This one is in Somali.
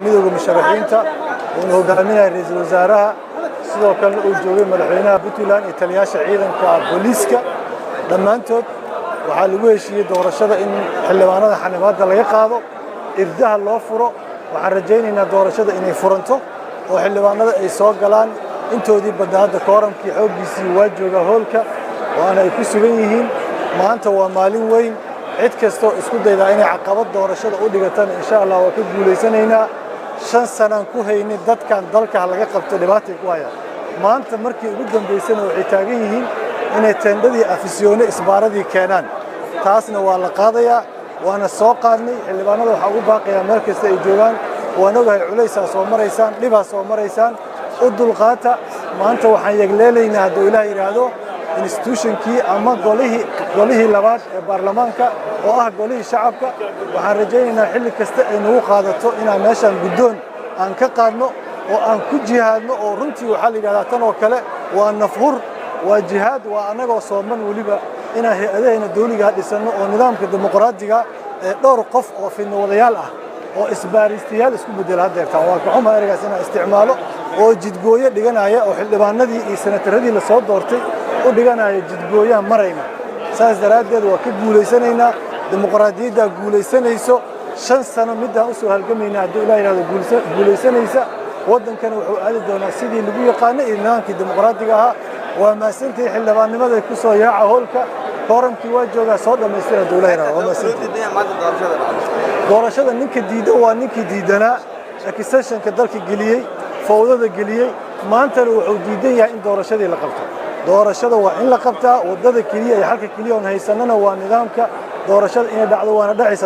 midowga musharaxiinta uu hogaaminayo ra'iisul wasaaraha sidoo kale uu joogay madaxweynaha Puntland iyo taliyaasha ciidanka booliiska dhammaantood waxaa lagu heshiiyay doorashada in xildhibaanada xanibaadda laga qaado irdaha loo furo waxaan rajaynaynaa doorashada inay furanto oo xildhibaanada ay soo galaan intoodii badnaada kooramkii xooggiisii waa jooga hoolka waana ay ku sugan yihiin maanta waa maalin weyn cid kastoo isku dayda inay caqabad doorashada u dhigatana insha Allah waa ka guuleysanaynaa 5 sanaan ku haynay dadkan dalka laga qabto dhibaatay ku haya maanta markii ugu dambeysana waxay taagan yihiin inay teendadii afisyoone isbaaradii keenaan taasna waa la qaadayaa waana soo qaadnay xildhibaanada waxa ugu baaqayaa meel kasta ay joogaan waan ogahay culaysaa soo maraysaan dhibaa soo maraysaan u dulqaata maanta waxaan yagleelaynaa hadduu ilaah yidhaahdo institutionkii ama golihii labaad ee baarlamaanka oo ah golihii shacabka waxaan rajaynaynaa xilli kasta ay nagu qaadato inaan meeshaan guddoon aan ka qaadno oo aan ku jihaadno oo runtii waxaa la yidhahdaa tan oo kale waa nafhur waa jihaad waa annagoo sooman weliba inaan hay-adahayna dawliga dhisanno oo nidaamka dimuqraadiga ee dhowr qof oo fidnawadayaal ah oo isbaaristayaal isku bedela haddeertaan waa kaxuma ereygaas inaan isticmaalo oo jidgooyo dhiganaya oo xildhibaanadii iyo senataradii la soo doortay u dhiganaya jidgooyaan marayna saas daraaddeed waa ka guulaysanaynaa dimuqraadiyaddaa guulaysanayso 5 sano midaan u soo halgamaynaa hadduu ilaah yidhahdo guulaysanaysa waddankana wuxuu aadi doonaa sidii lagu yaqaanay iyo nidaamkii dimuqraadiga ahaa waa maasantii xildhibaannimaday ku soo yaaca hoolka kooramkii waa joogaa soo dhammaystira hadduu ilaah yidhahdo waa maasantii doorashada ninka diidan waa ninkii diidanaa accusation-ka dalka geliyey fawdada geliyey maantana wuxuu diidan yahay in doorashadii la qabto doorashada waa in la qabtaa waddada keliya iyo halka keliya oon haysanana waa nidaamka doorashada inay dhacdo waana dhacaysa